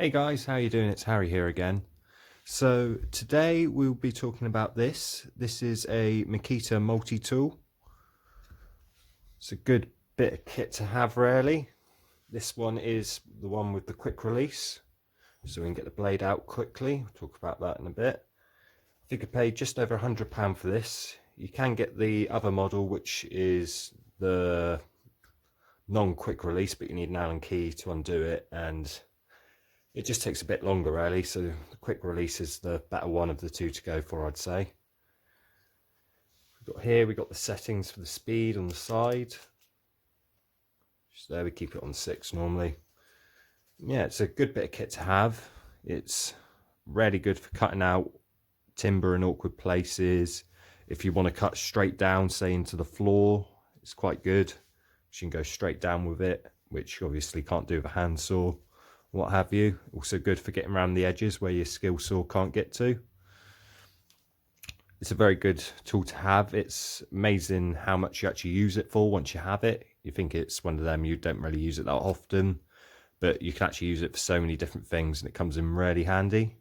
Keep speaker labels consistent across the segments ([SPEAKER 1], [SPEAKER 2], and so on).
[SPEAKER 1] Hey guys, how you doing? It's Harry here again. So today we'll be talking about this. This is a Makita multi-tool. It's a good bit of kit to have really. This one is the one with the quick release, so we can get the blade out quickly. We'll talk about that in a bit. I think I paid just over £100 for this. You can get the other model, which is the non-quick release, but you need an Allen key to undo it, and it just takes a bit longer really, so the quick release is the better one of the two to go for, I'd say. We've got the settings for the speed on the side. Just there, we keep it on 6 normally. Yeah, it's a good bit of kit to have. It's really good for cutting out timber in awkward places. If you want to cut straight down, say into the floor, it's quite good. You can go straight down with it, which you obviously can't do with a handsaw, what have you. Also good for getting around the edges where your skill saw can't get to. It's a very good tool to have. It's amazing how much you actually use it for once you have it. You think it's one of them, you don't really use it that often, but you can actually use it for so many different things and it comes in really handy.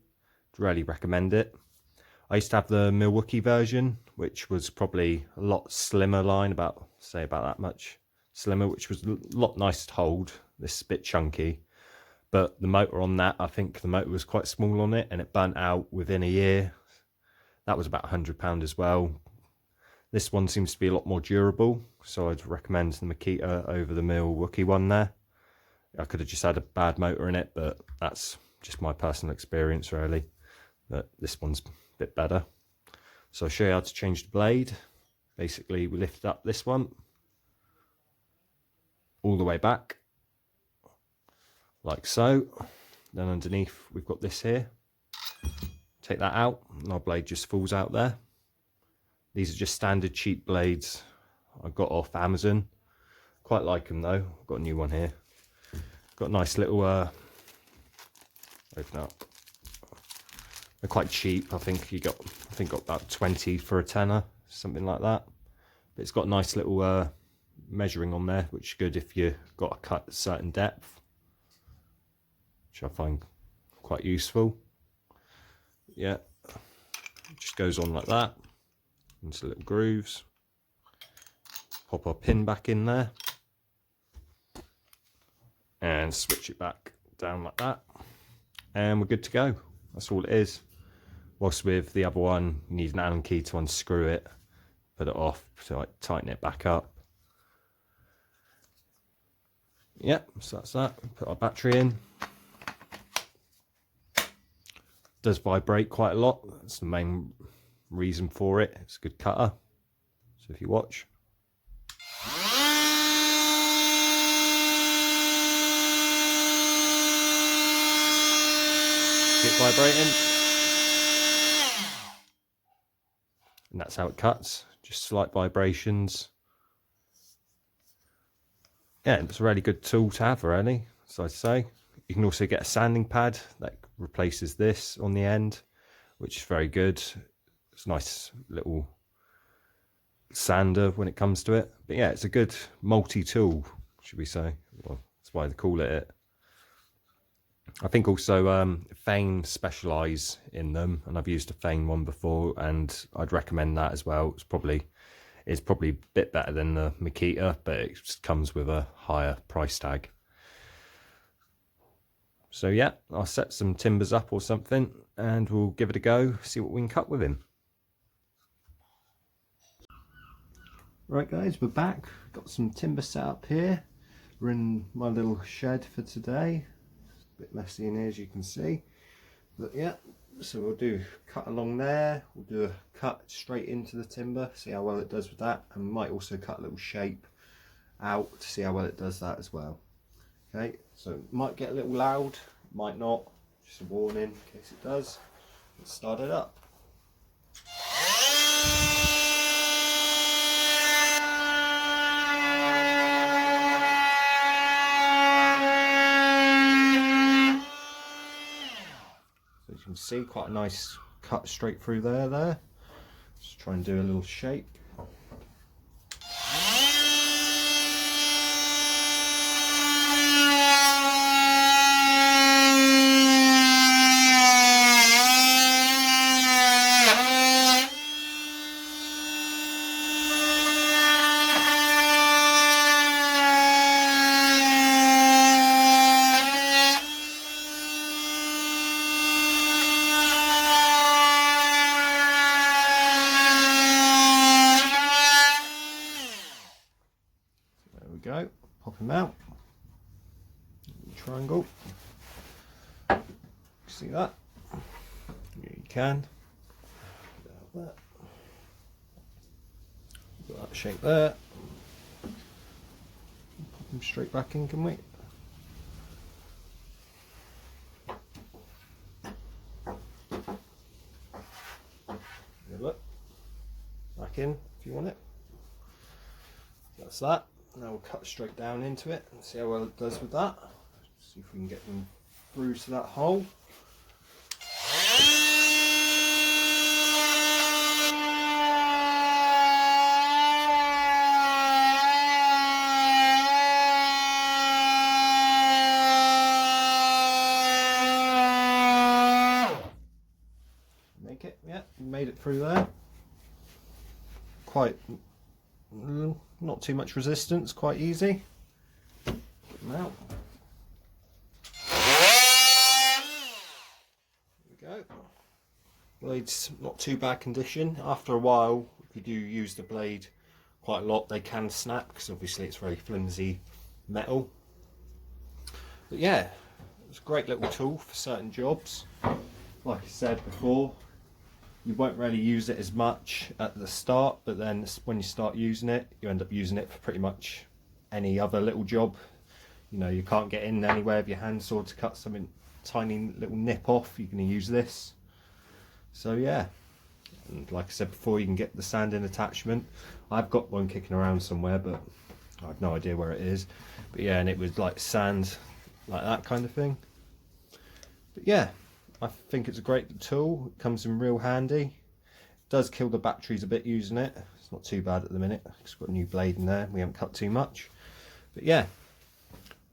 [SPEAKER 1] I'd really recommend it. I used to have the Milwaukee version, which was probably a lot slimmer line, about that much slimmer, which was a lot nicer to hold. This is a bit chunky. But the motor on that, I think the motor was quite small on it and it burnt out within a year. That was about £100 as well. This one seems to be a lot more durable, so I'd recommend the Makita over the Milwaukee one there. I could have just had a bad motor in it, but that's just my personal experience really. But this one's a bit better. So I'll show you how to change the blade. Basically, we lift up this one all the way back, like so. Then underneath we've got this here. Take that out and our blade just falls out there. These are just standard cheap blades I got off Amazon. Quite like them though. I've got a new one here. Got a nice little open up. They're quite cheap. I think got about 20 for a tenner, something like that. But it's got a nice little measuring on there, which is good if you've got to cut a certain depth, which I find quite useful. Yeah, it just goes on like that into little grooves. Pop our pin back in there and switch it back down like that, and we're good to go. That's all it is. Whilst with the other one, you need an Allen key to unscrew it, put it off, to like tighten it back up. Yeah, so that's that. Put our battery in. Does vibrate quite a lot. That's the main reason for it. It's a good cutter. So if you watch. Keep vibrating. And that's how it cuts. Just slight vibrations. Yeah, it's a really good tool to have really, so I'd say. You can also get a sanding pad that replaces this on the end, which is very good. It's a nice little sander when it comes to it. But yeah, it's a good multi-tool, should we say. Well, that's why they call it. I think also Fane specialise in them, and I've used a Fane one before, and I'd recommend that as well. It's probably a bit better than the Makita, but it just comes with a higher price tag. So yeah, I'll set some timbers up or something and we'll give it a go, see what we can cut with him. Right guys, we're back. Got some timber set up here. We're in my little shed for today. It's a bit messy in here as you can see. But yeah, so we'll do cut along there. We'll do a cut straight into the timber, see how well it does with that. And we might also cut a little shape out to see how well it does that as well. Okay, so it might get a little loud, might not, just a warning in case it does. Let's start it up. So as you can see, quite a nice cut straight through there. Just try and do a little shape. triangle. See that? Yeah, you can. Put that shape there. Pop them straight back in, can we? Look, back in if you want it. That's that. Now we'll cut straight down into it and see how well it does with that. See if we can get them through to that hole. Make it, yeah, made it through there. Quite, not too much resistance, quite easy. Now, there we go. Blade's not too bad condition. After a while, if you do use the blade quite a lot, they can snap because obviously it's very flimsy metal. But yeah, it's a great little tool for certain jobs. Like I said before, you won't really use it as much at the start, but then when you start using it, you end up using it for pretty much any other little job. You know, you can't get in anywhere with your hand saw to cut something tiny little nip off, you're going to use this. So yeah, and like I said before, you can get the sanding attachment. I've got one kicking around somewhere, but I have no idea where it is. But yeah, and it was like sand, like that kind of thing. But yeah, I think it's a great tool. It comes in real handy. It does kill the batteries a bit using it. It's not too bad at the minute. It's got a new blade in there. We haven't cut too much. But yeah,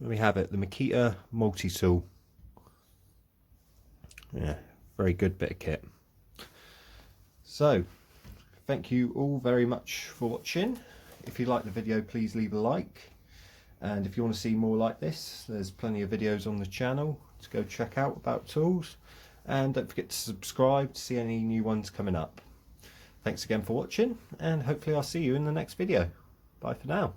[SPEAKER 1] there we have it. The Makita multi-tool. Yeah, very good bit of kit. So, thank you all very much for watching. If you like the video, please leave a like. And if you want to see more like this, there's plenty of videos on the channel to go check out about tools. And don't forget to subscribe to see any new ones coming up. Thanks again for watching, and hopefully I'll see you in the next video. Bye for now.